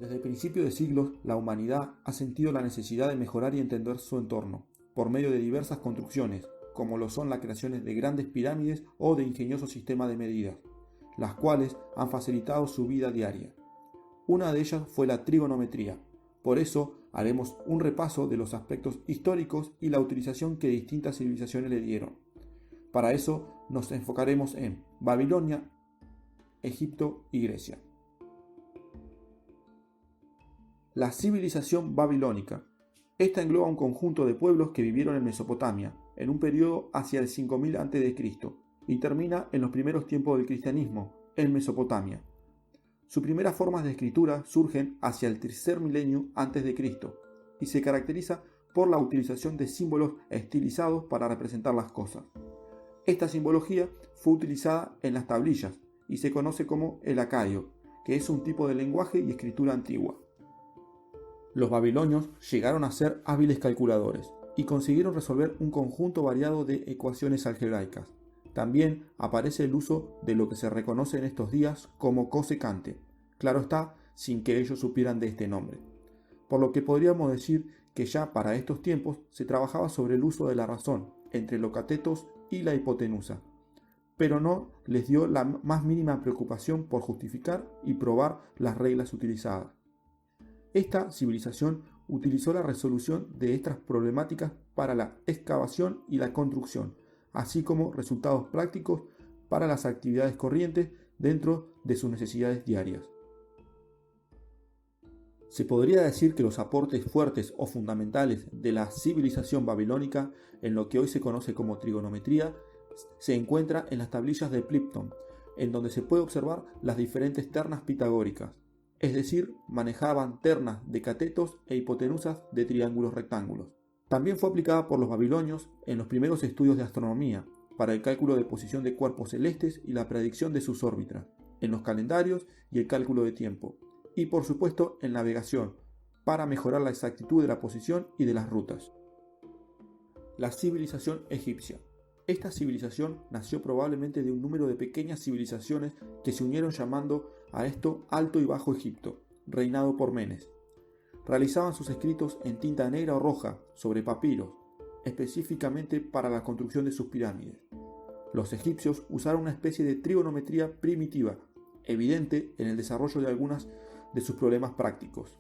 Desde el principio de siglos, la humanidad ha sentido la necesidad de mejorar y entender su entorno, por medio de diversas construcciones, como lo son las creaciones de grandes pirámides o de ingeniosos sistemas de medidas, las cuales han facilitado su vida diaria. Una de ellas fue la trigonometría. Por eso haremos un repaso de los aspectos históricos y la utilización que distintas civilizaciones le dieron. Para eso nos enfocaremos en Babilonia, Egipto y Grecia. La civilización babilónica. Esta engloba un conjunto de pueblos que vivieron en Mesopotamia, en un periodo hacia el 5000 a.C., y termina en los primeros tiempos del cristianismo, en Mesopotamia. Sus primeras formas de escritura surgen hacia el tercer milenio antes de Cristo y se caracteriza por la utilización de símbolos estilizados para representar las cosas. Esta simbología fue utilizada en las tablillas y se conoce como el acadio, que es un tipo de lenguaje y escritura antigua. Los babilonios llegaron a ser hábiles calculadores y consiguieron resolver un conjunto variado de ecuaciones algebraicas. También aparece el uso de lo que se reconoce en estos días como cosecante, claro está, sin que ellos supieran de este nombre. Por lo que podríamos decir que ya para estos tiempos se trabajaba sobre el uso de la razón entre los catetos y la hipotenusa, pero no les dio la más mínima preocupación por justificar y probar las reglas utilizadas. Esta civilización utilizó la resolución de estas problemáticas para la excavación y la construcción, así como resultados prácticos para las actividades corrientes dentro de sus necesidades diarias. Se podría decir que los aportes fuertes o fundamentales de la civilización babilónica en lo que hoy se conoce como trigonometría se encuentra en las tablillas de Plimpton, en donde se puede observar las diferentes ternas pitagóricas, es decir, manejaban ternas de catetos e hipotenusas de triángulos rectángulos. También fue aplicada por los babilonios en los primeros estudios de astronomía, para el cálculo de posición de cuerpos celestes y la predicción de sus órbitas, en los calendarios y el cálculo de tiempo, y por supuesto en navegación, para mejorar la exactitud de la posición y de las rutas. La civilización egipcia. Esta civilización nació probablemente de un número de pequeñas civilizaciones que se unieron llamando a esto Alto y Bajo Egipto, reinado por Menes. Realizaban sus escritos en tinta negra o roja sobre papiros, específicamente para la construcción de sus pirámides. Los egipcios usaron una especie de trigonometría primitiva, evidente en el desarrollo de algunos de sus problemas prácticos.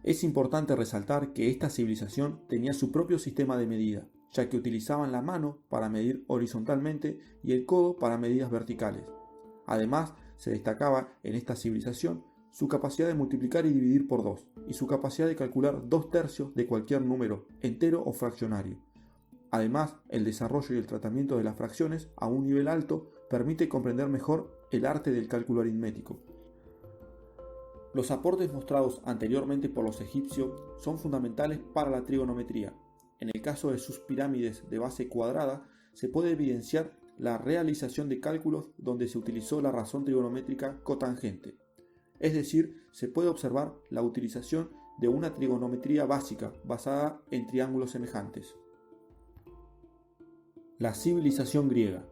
Es importante resaltar que esta civilización tenía su propio sistema de medida, ya que utilizaban la mano para medir horizontalmente y el codo para medidas verticales. Además, se destacaba en esta civilización su capacidad de multiplicar y dividir por 2, y su capacidad de calcular 2/3 de cualquier número, entero o fraccionario. Además, el desarrollo y el tratamiento de las fracciones a un nivel alto permite comprender mejor el arte del cálculo aritmético. Los aportes mostrados anteriormente por los egipcios son fundamentales para la trigonometría. En el caso de sus pirámides de base cuadrada, se puede evidenciar la realización de cálculos donde se utilizó la razón trigonométrica cotangente. Es decir, se puede observar la utilización de una trigonometría básica basada en triángulos semejantes. La civilización griega.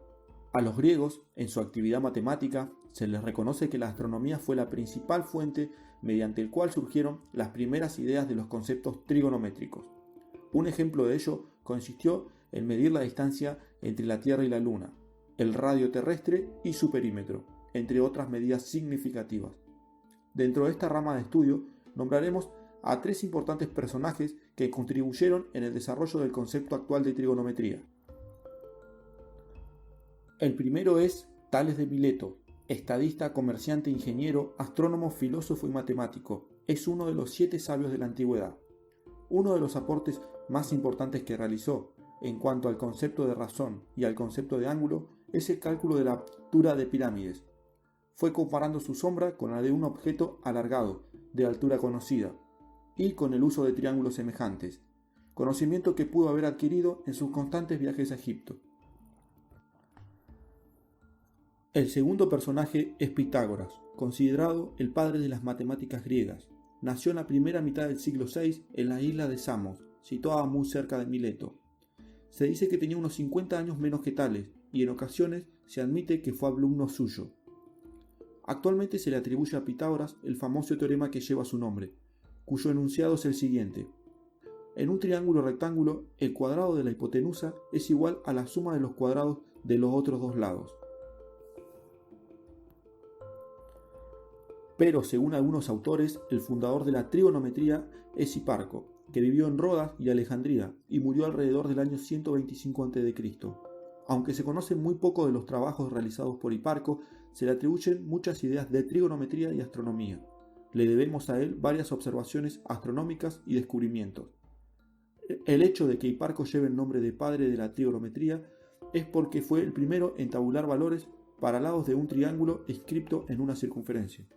A los griegos, en su actividad matemática, se les reconoce que la astronomía fue la principal fuente mediante el cual surgieron las primeras ideas de los conceptos trigonométricos. Un ejemplo de ello consistió en medir la distancia entre la Tierra y la Luna, el radio terrestre y su perímetro, entre otras medidas significativas. Dentro de esta rama de estudio, nombraremos a 3 importantes personajes que contribuyeron en el desarrollo del concepto actual de trigonometría. El primero es Tales de Mileto, estadista, comerciante, ingeniero, astrónomo, filósofo y matemático. Es uno de los 7 sabios de la antigüedad. Uno de los aportes más importantes que realizó en cuanto al concepto de razón y al concepto de ángulo es el cálculo de la altura de pirámides. Fue comparando su sombra con la de un objeto alargado, de altura conocida, y con el uso de triángulos semejantes, conocimiento que pudo haber adquirido en sus constantes viajes a Egipto. El segundo personaje es Pitágoras, considerado el padre de las matemáticas griegas. Nació en la primera mitad del siglo VI en la isla de Samos, situada muy cerca de Mileto. Se dice que tenía unos 50 años menos que Tales, y en ocasiones se admite que fue alumno suyo. Actualmente se le atribuye a Pitágoras el famoso teorema que lleva su nombre, cuyo enunciado es el siguiente. En un triángulo rectángulo, el cuadrado de la hipotenusa es igual a la suma de los cuadrados de los otros dos lados. Pero, según algunos autores, el fundador de la trigonometría es Hiparco, que vivió en Rodas y Alejandría y murió alrededor del año 125 a.C. Aunque se conoce muy poco de los trabajos realizados por Hiparco, se le atribuyen muchas ideas de trigonometría y astronomía. Le debemos a él varias observaciones astronómicas y descubrimientos. El hecho de que Hiparco lleve el nombre de padre de la trigonometría es porque fue el primero en tabular valores para lados de un triángulo inscripto en una circunferencia.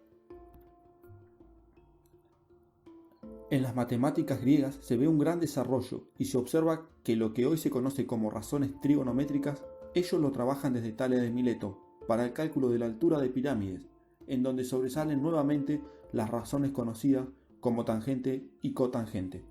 En las matemáticas griegas se ve un gran desarrollo y se observa que lo que hoy se conoce como razones trigonométricas, ellos lo trabajan desde Tales de Mileto para el cálculo de la altura de pirámides, en donde sobresalen nuevamente las razones conocidas como tangente y cotangente.